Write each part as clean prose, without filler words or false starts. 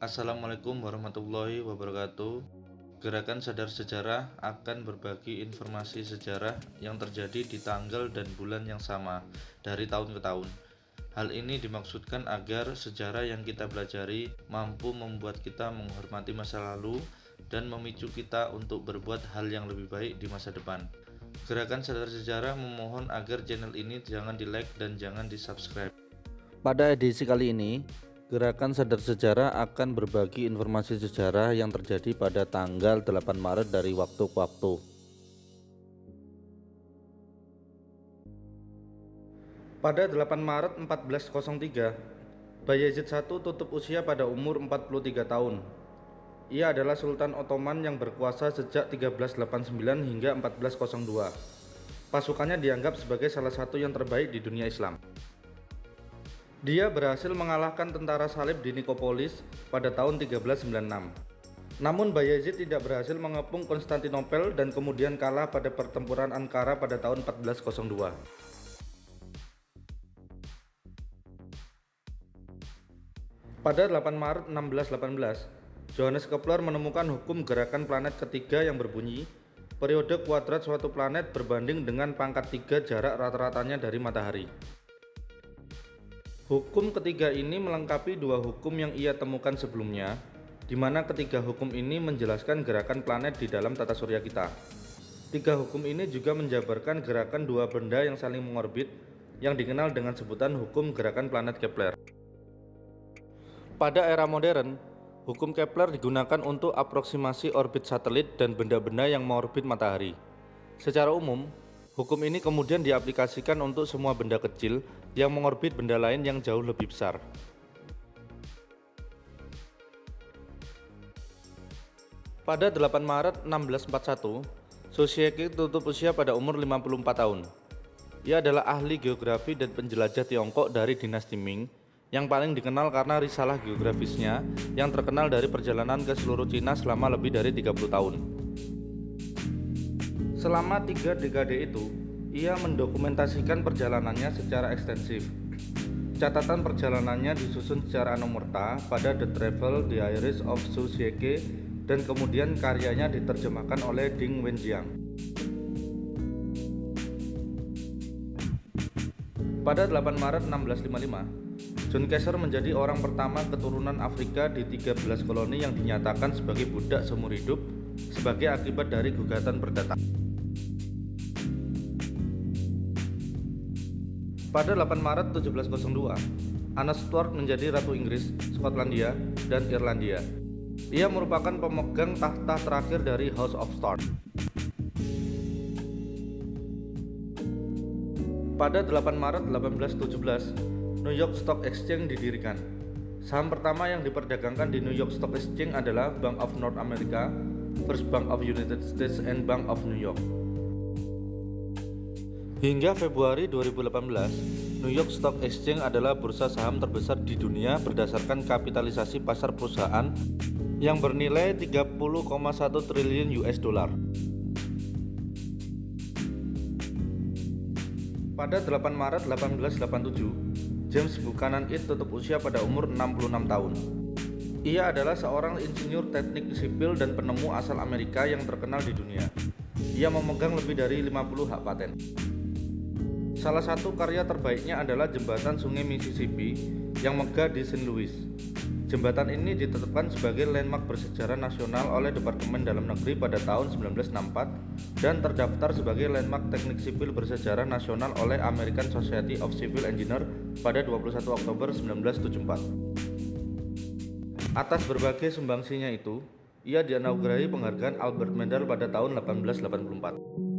Assalamualaikum warahmatullahi wabarakatuh. Gerakan Sadar Sejarah akan berbagi informasi sejarah yang terjadi di tanggal dan bulan yang sama dari tahun ke tahun. Hal ini dimaksudkan agar sejarah yang kita pelajari mampu membuat kita menghormati masa lalu dan memicu kita untuk berbuat hal yang lebih baik di masa depan. Gerakan Sadar Sejarah memohon agar channel ini jangan di-like dan jangan di-subscribe. Pada edisi kali ini, Gerakan Sadar Sejarah akan berbagi informasi sejarah yang terjadi pada tanggal 8 Maret dari waktu ke waktu. Pada 8 Maret 1403, Bayezid I tutup usia pada umur 43 tahun. Ia adalah Sultan Ottoman yang berkuasa sejak 1389 hingga 1402. Pasukannya dianggap sebagai salah satu yang terbaik di dunia Islam. Dia berhasil mengalahkan tentara salib di Nikopolis pada tahun 1396. Namun Bayezid tidak berhasil mengepung Konstantinopel dan kemudian kalah pada pertempuran Ankara pada tahun 1402. Pada 8 Maret 1618, Johannes Kepler menemukan hukum gerakan planet ketiga yang berbunyi, periode kuadrat suatu planet berbanding dengan pangkat 3 jarak rata-ratanya dari matahari. Hukum ketiga ini melengkapi dua hukum yang ia temukan sebelumnya, di mana ketiga hukum ini menjelaskan gerakan planet di dalam tata surya kita. Tiga hukum ini juga menjabarkan gerakan dua benda yang saling mengorbit, yang dikenal dengan sebutan hukum gerakan planet Kepler. Pada era modern, hukum Kepler digunakan untuk aproksimasi orbit satelit dan benda-benda yang mengorbit matahari. Secara umum, hukum ini kemudian diaplikasikan untuk semua benda kecil yang mengorbit benda lain yang jauh lebih besar. Pada 8 Maret 1641, Soesieke tutup usia pada umur 54 tahun. Ia adalah ahli geografi dan penjelajah Tiongkok dari dinasti Ming yang paling dikenal karena risalah geografisnya yang terkenal dari perjalanan ke seluruh Cina selama lebih dari 30 tahun. Selama 3 dekade itu, ia mendokumentasikan perjalanannya secara ekstensif. Catatan perjalanannya disusun secara anumerta pada The Travel Diaries of Soesieke dan kemudian karyanya diterjemahkan oleh Ding Wenjiang. Pada 8 Maret 1655, John Kaiser menjadi orang pertama keturunan Afrika di 13 koloni yang dinyatakan sebagai budak seumur hidup sebagai akibat dari gugatan perdata. Pada 8 Maret 1702, Anna Stuart menjadi Ratu Inggris, Skotlandia, dan Irlandia. Ia merupakan pemegang tahta terakhir dari House of Stuart. Pada 8 Maret 1817, New York Stock Exchange didirikan. Saham pertama yang diperdagangkan di New York Stock Exchange adalah Bank of North America, First Bank of United States, and Bank of New York. Hingga Februari 2018, New York Stock Exchange adalah bursa saham terbesar di dunia berdasarkan kapitalisasi pasar perusahaan yang bernilai 30,1 triliun US dollar. Pada 8 Maret 1887, James Buchanan Eads tutup usia pada umur 66 tahun. Ia adalah seorang insinyur teknik sipil dan penemu asal Amerika yang terkenal di dunia. Ia memegang lebih dari 50 hak paten. Salah satu karya terbaiknya adalah jembatan Sungai Mississippi yang megah di St. Louis. Jembatan ini ditetapkan sebagai landmark bersejarah nasional oleh Departemen Dalam Negeri pada tahun 1964 dan terdaftar sebagai landmark teknik sipil bersejarah nasional oleh American Society of Civil Engineers pada 21 Oktober 1974. Atas berbagai sumbangsinya itu, ia dianugerahi penghargaan Albert Medal pada tahun 1884.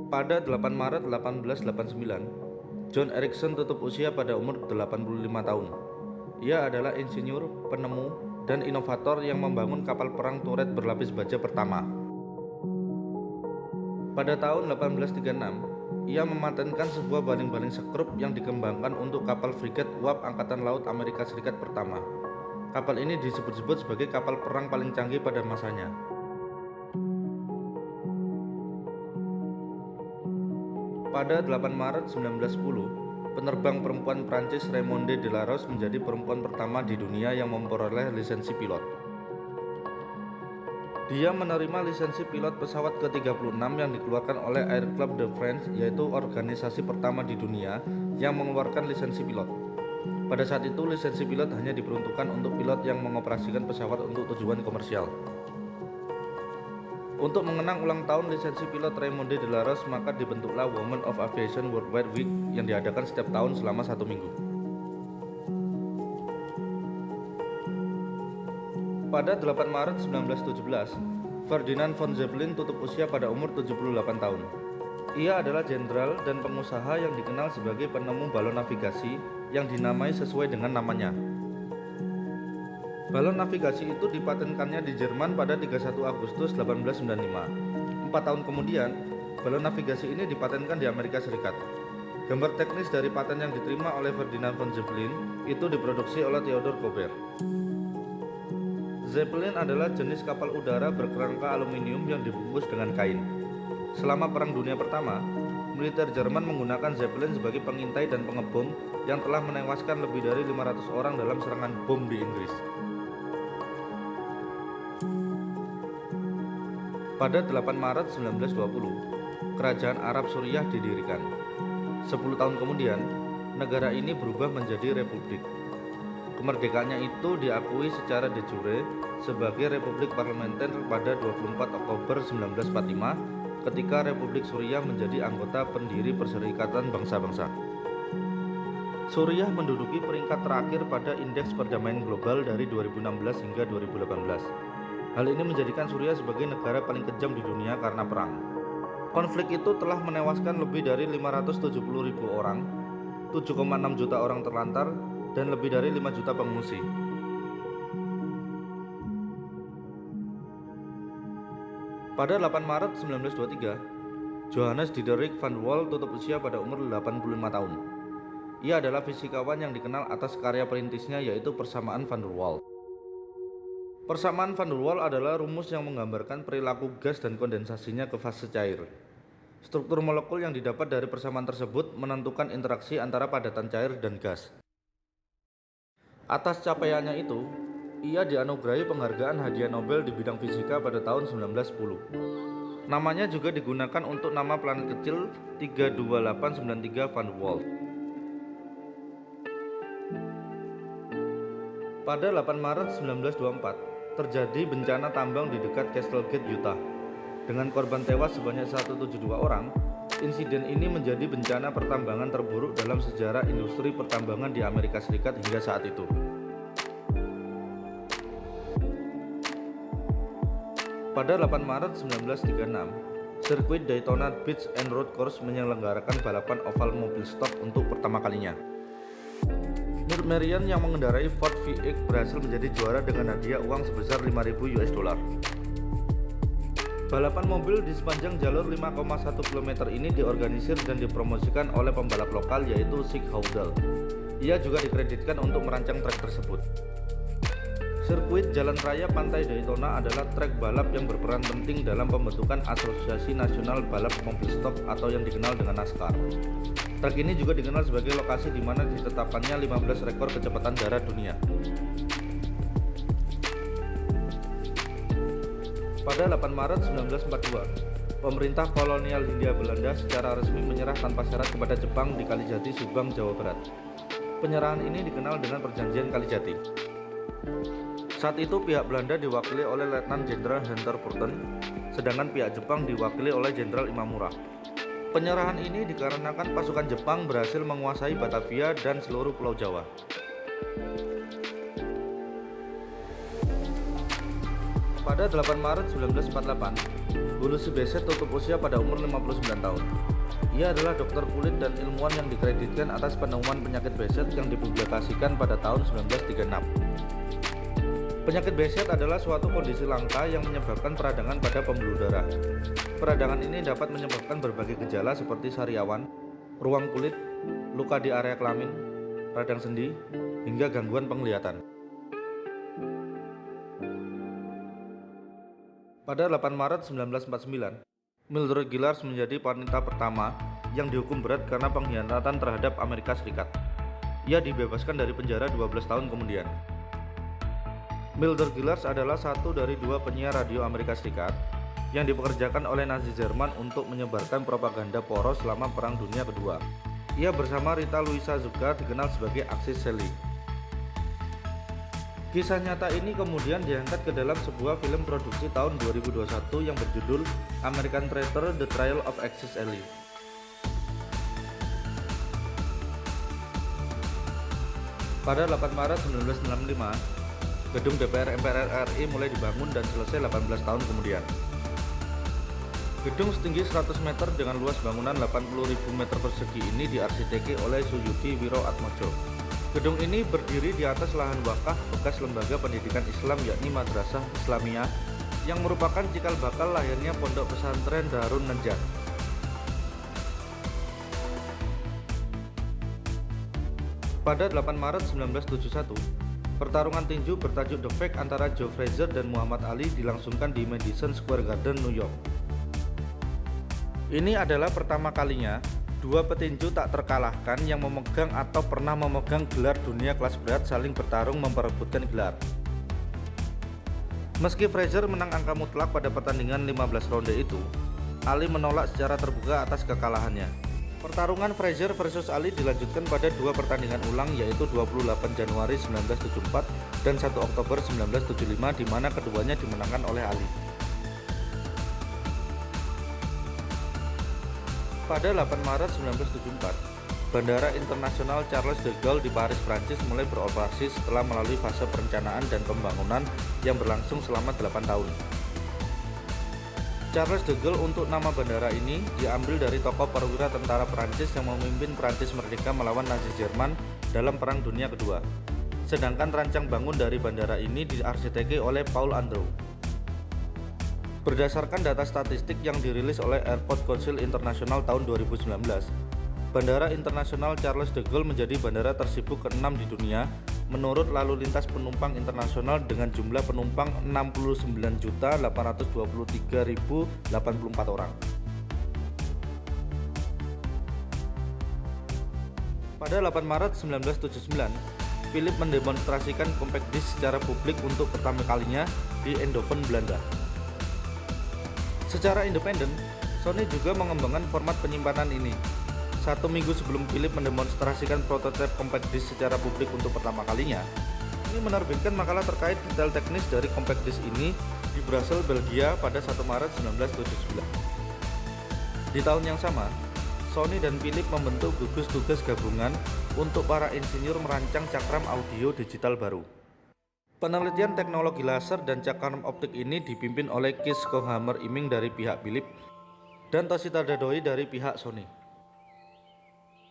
Pada 8 Maret 1889, John Ericsson tutup usia pada umur 85 tahun. Ia adalah insinyur, penemu, dan inovator yang membangun kapal perang turret berlapis baja pertama. Pada tahun 1836, ia mematenkan sebuah baling-baling sekrup yang dikembangkan untuk kapal frigat uap Angkatan Laut Amerika Serikat pertama. Kapal ini disebut-sebut sebagai kapal perang paling canggih pada masanya. Pada 8 Maret 1910, Penerbang perempuan Prancis Raymonde Delarose menjadi perempuan pertama di dunia yang memperoleh lisensi pilot. Dia menerima lisensi pilot pesawat ke-36 yang dikeluarkan oleh Air Club de France, yaitu organisasi pertama di dunia yang mengeluarkan lisensi pilot. Pada saat itu, lisensi pilot hanya diperuntukkan untuk pilot yang mengoperasikan pesawat untuk tujuan komersial. Untuk mengenang ulang tahun lisensi pilot Raymonde Delarose, maka dibentuklah Women of Aviation Worldwide Week yang diadakan setiap tahun selama 1 minggu. Pada 8 Maret 1917, Ferdinand von Zeppelin tutup usia pada umur 78 tahun. Ia adalah jenderal dan pengusaha yang dikenal sebagai penemu balon navigasi yang dinamai sesuai dengan namanya. Balon navigasi itu dipatenkannya di Jerman pada 31 Agustus 1895. 4 tahun kemudian, balon navigasi ini dipatenkan di Amerika Serikat. Gambar teknis dari paten yang diterima oleh Ferdinand von Zeppelin itu diproduksi oleh Theodor Gober. Zeppelin adalah jenis kapal udara berkerangka aluminium yang dibungkus dengan kain. Selama Perang Dunia Pertama, militer Jerman menggunakan Zeppelin sebagai pengintai dan pengebom yang telah menewaskan lebih dari 500 orang dalam serangan bom di Inggris. Pada 8 Maret 1920, Kerajaan Arab Suriah didirikan. 10 tahun kemudian, negara ini berubah menjadi republik. Kemerdekaannya itu diakui secara de jure sebagai republik parlementer pada 24 Oktober 1945 ketika Republik Suriah menjadi anggota pendiri Perserikatan Bangsa-Bangsa. Suriah menduduki peringkat terakhir pada Indeks Perdamaian Global dari 2016 hingga 2018. Hal ini menjadikan Suriah sebagai negara paling kejam di dunia karena perang. Konflik itu telah menewaskan lebih dari 570.000 orang, 7,6 juta orang terlantar, dan lebih dari 5 juta pengungsi. Pada 8 Maret 1923, Johannes Diederik van der Waal tutup usia pada umur 85 tahun. Ia adalah fisikawan yang dikenal atas karya perintisnya yaitu persamaan van der Waal. Persamaan van der Waal adalah rumus yang menggambarkan perilaku gas dan kondensasinya ke fase cair. Struktur molekul yang didapat dari persamaan tersebut menentukan interaksi antara padatan cair dan gas. Atas capaiannya itu, ia dianugerahi penghargaan hadiah Nobel di bidang fisika pada tahun 1910. Namanya juga digunakan untuk nama planet kecil 32893 van der Waal. Pada 8 Maret 1924, terjadi bencana tambang di dekat Castle Gate, Utah. Dengan korban tewas sebanyak 172 orang, insiden ini menjadi bencana pertambangan terburuk dalam sejarah industri pertambangan di Amerika Serikat hingga saat itu. Pada 8 Maret 1936, sirkuit Daytona Beach and Road Course menyelenggarakan balapan oval mobil stok untuk pertama kalinya. Mir Merian yang mengendarai Ford V8 berhasil menjadi juara dengan hadiah uang sebesar 5.000 US$. Balapan mobil di sepanjang jalur 5,1 km ini diorganisir dan dipromosikan oleh pembalap lokal yaitu Sig Howdell. Ia juga dikreditkan untuk merancang trek tersebut. Sirkuit Jalan Raya Pantai Daytona adalah trek balap yang berperan penting dalam pembentukan Asosiasi Nasional Balap Mobil Stok atau yang dikenal dengan NASCAR. Trek ini juga dikenal sebagai lokasi di mana ditetapkannya 15 rekor kecepatan darat dunia. Pada 8 Maret 1942, pemerintah kolonial Hindia Belanda secara resmi menyerah tanpa syarat kepada Jepang di Kalijati, Subang, Jawa Barat. Penyerahan ini dikenal dengan Perjanjian Kalijati. Saat itu pihak Belanda diwakili oleh Letnan Jenderal Hunter Purton, sedangkan pihak Jepang diwakili oleh Jenderal Imamura. Penyerahan ini dikarenakan pasukan Jepang berhasil menguasai Batavia dan seluruh Pulau Jawa. Pada 8 Maret 1948, Hulusi Besset tutup usia pada umur 59 tahun. Ia adalah dokter kulit dan ilmuwan yang dikreditkan atas penemuan penyakit Besset yang dipublikasikan pada tahun 1936. Penyakit Besset adalah suatu kondisi langka yang menyebabkan peradangan pada pembuluh darah. Peradangan ini dapat menyebabkan berbagai gejala seperti sariawan, ruam kulit, luka di area kelamin, radang sendi, hingga gangguan penglihatan. Pada 8 Maret 1949, Mildred Gillard menjadi wanita pertama yang dihukum berat karena pengkhianatan terhadap Amerika Serikat. Ia dibebaskan dari penjara 12 tahun kemudian. Milder Gillars adalah satu dari dua penyiar radio Amerika Serikat yang dipekerjakan oleh Nazi Jerman untuk menyebarkan propaganda poros selama Perang Dunia Kedua. Ia bersama Rita Louisa Zucker dikenal sebagai Axis Shelley. Kisah nyata ini kemudian diangkat ke dalam sebuah film produksi tahun 2021 yang berjudul American Traitor: The Trial of Axis Shelley. Pada 8 Maret 1965, gedung DPR MPR RI mulai dibangun dan selesai 18 tahun kemudian. Gedung setinggi 100 meter dengan luas bangunan 80.000 meter persegi ini diarsiteki oleh Suyudi Wiroatmojo. Gedung ini berdiri di atas lahan wakaf bekas lembaga pendidikan Islam yakni Madrasah Islamiyah yang merupakan cikal bakal lahirnya pondok pesantren Darun Najah. Pada 8 Maret 1971, pertarungan tinju bertajuk The Fight antara Joe Frazier dan Muhammad Ali dilangsungkan di Madison Square Garden, New York. Ini adalah pertama kalinya dua petinju tak terkalahkan yang memegang atau pernah memegang gelar dunia kelas berat saling bertarung memperebutkan gelar. Meski Frazier menang angka mutlak pada pertandingan 15 ronde itu, Ali menolak secara terbuka atas kekalahannya. Pertarungan Frazier versus Ali dilanjutkan pada dua pertandingan ulang yaitu 28 Januari 1974 dan 1 Oktober 1975 di mana keduanya dimenangkan oleh Ali. Pada 8 Maret 1974, Bandara Internasional Charles de Gaulle di Paris, Prancis mulai beroperasi setelah melalui fase perencanaan dan pembangunan yang berlangsung selama 8 tahun. Charles de Gaulle untuk nama bandara ini diambil dari tokoh perwira tentara Prancis yang memimpin Prancis merdeka melawan Nazi Jerman dalam Perang Dunia Kedua. Sedangkan rancang bangun dari bandara ini diarsiteki oleh Paul Andrew. Berdasarkan data statistik yang dirilis oleh Airport Council International tahun 2019, Bandara Internasional Charles de Gaulle menjadi bandara tersibuk ke-6 di dunia menurut lalu lintas penumpang internasional dengan jumlah penumpang 69.823.084 orang. Pada 8 Maret 1979, Philips mendemonstrasikan compact disc secara publik untuk pertama kalinya di Eindhoven, Belanda. Secara independen, Sony juga mengembangkan format penyimpanan ini. 1 minggu sebelum Philips mendemonstrasikan prototipe compact disc secara publik untuk pertama kalinya, ini menerbitkan makalah terkait detail teknis dari compact disc ini di Brussels, Belgia pada 1 Maret 1979. Di tahun yang sama, Sony dan Philips membentuk gugus tugas gabungan untuk para insinyur merancang cakram audio digital baru. Penelitian teknologi laser dan cakram optik ini dipimpin oleh Kees Kohamer-Iming dari pihak Philips dan Toshita Dadoi dari pihak Sony.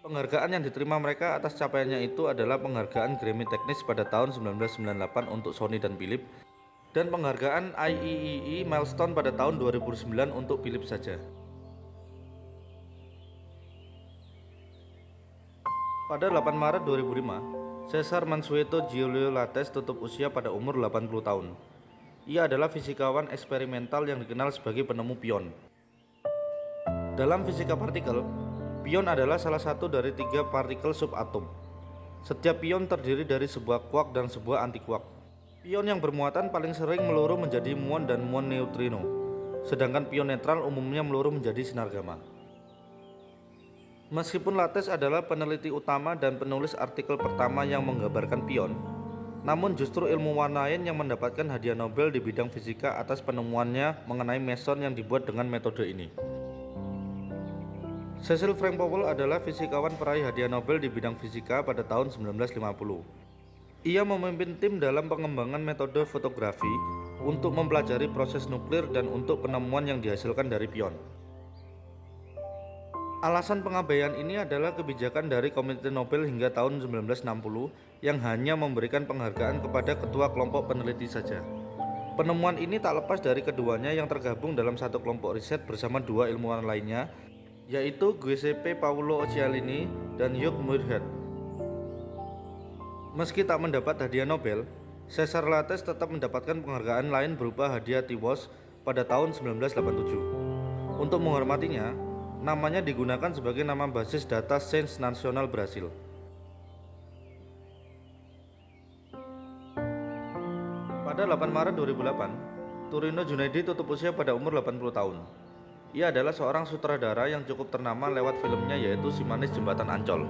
Penghargaan yang diterima mereka atas capaiannya itu adalah penghargaan Grammy Teknis pada tahun 1998 untuk Sony dan Philips dan penghargaan IEEE Milestone pada tahun 2009 untuk Philips saja. Pada 8 Maret 2005, Cesar Mansueto Giulio Lattes tutup usia pada umur 80 tahun. Ia adalah fisikawan eksperimental yang dikenal sebagai penemu pion. Dalam fisika partikel, pion adalah salah satu dari 3 partikel subatom. Setiap pion terdiri dari sebuah quark dan sebuah anti-quark. Pion yang bermuatan paling sering meluruh menjadi muon dan muon neutrino, sedangkan pion netral umumnya meluruh menjadi sinar gamma. Meskipun Lattes adalah peneliti utama dan penulis artikel pertama yang menggambarkan pion, namun justru ilmuwan lain yang mendapatkan hadiah Nobel di bidang fisika atas penemuannya mengenai meson yang dibuat dengan metode ini. Cecil Frank Powell adalah fisikawan peraih hadiah Nobel di bidang fisika pada tahun 1950. Ia memimpin tim dalam pengembangan metode fotografi untuk mempelajari proses nuklir dan untuk penemuan yang dihasilkan dari pion. Alasan pengabaian ini adalah kebijakan dari Komite Nobel hingga tahun 1960 yang hanya memberikan penghargaan kepada ketua kelompok peneliti saja. Penemuan ini tak lepas dari keduanya yang tergabung dalam satu kelompok riset bersama 2 ilmuwan lainnya, yaitu Giuseppe Paolo Cialini dan Hugh Muirhead. Meski tak mendapat hadiah Nobel, Cesar Lattes tetap mendapatkan penghargaan lain berupa hadiah T. Wosh pada tahun 1987. Untuk menghormatinya, Namanya digunakan sebagai nama basis data Sains Nasional Brasil. Pada 8 Maret 2008, Turino Junaidi tutup usia pada umur 80 tahun. Ia adalah seorang sutradara yang cukup ternama lewat filmnya yaitu Si Manis Jembatan Ancol.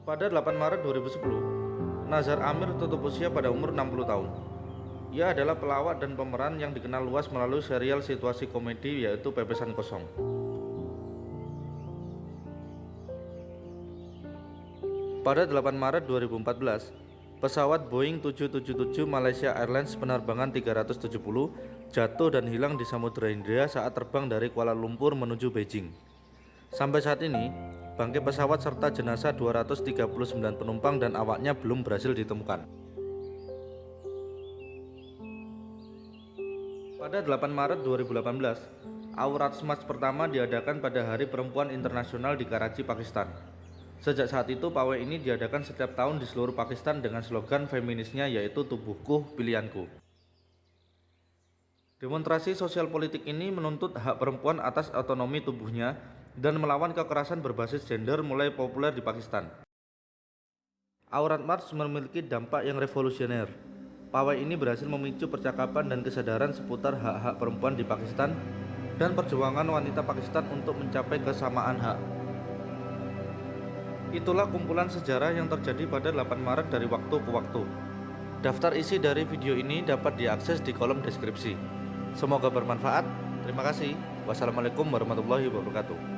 Pada 8 Maret 2010, Nazar Amir tutup usia pada umur 60 tahun. Ia adalah pelawak dan pemeran yang dikenal luas melalui serial situasi komedi yaitu Pepesan Kosong. Pada 8 Maret 2014, pesawat Boeing 777 Malaysia Airlines penerbangan 370 jatuh dan hilang di Samudra Hindia saat terbang dari Kuala Lumpur menuju Beijing. Sampai saat ini, bangkai pesawat serta jenazah 239 penumpang dan awaknya belum berhasil ditemukan. Pada 8 Maret 2018, Aurat Smash pertama diadakan pada Hari Perempuan Internasional di Karachi, Pakistan. Sejak saat itu, pawai ini diadakan setiap tahun di seluruh Pakistan dengan slogan feminisnya yaitu Tubuhku, Pilihanku. Demonstrasi sosial politik ini menuntut hak perempuan atas otonomi tubuhnya dan melawan kekerasan berbasis gender mulai populer di Pakistan. Aurat March memiliki dampak yang revolusioner. Pawai ini berhasil memicu percakapan dan kesadaran seputar hak-hak perempuan di Pakistan dan perjuangan wanita Pakistan untuk mencapai kesamaan hak. Itulah kumpulan sejarah yang terjadi pada 8 Maret dari waktu ke waktu. Daftar isi dari video ini dapat diakses di kolom deskripsi. Semoga bermanfaat. Terima kasih. Wassalamualaikum warahmatullahi wabarakatuh.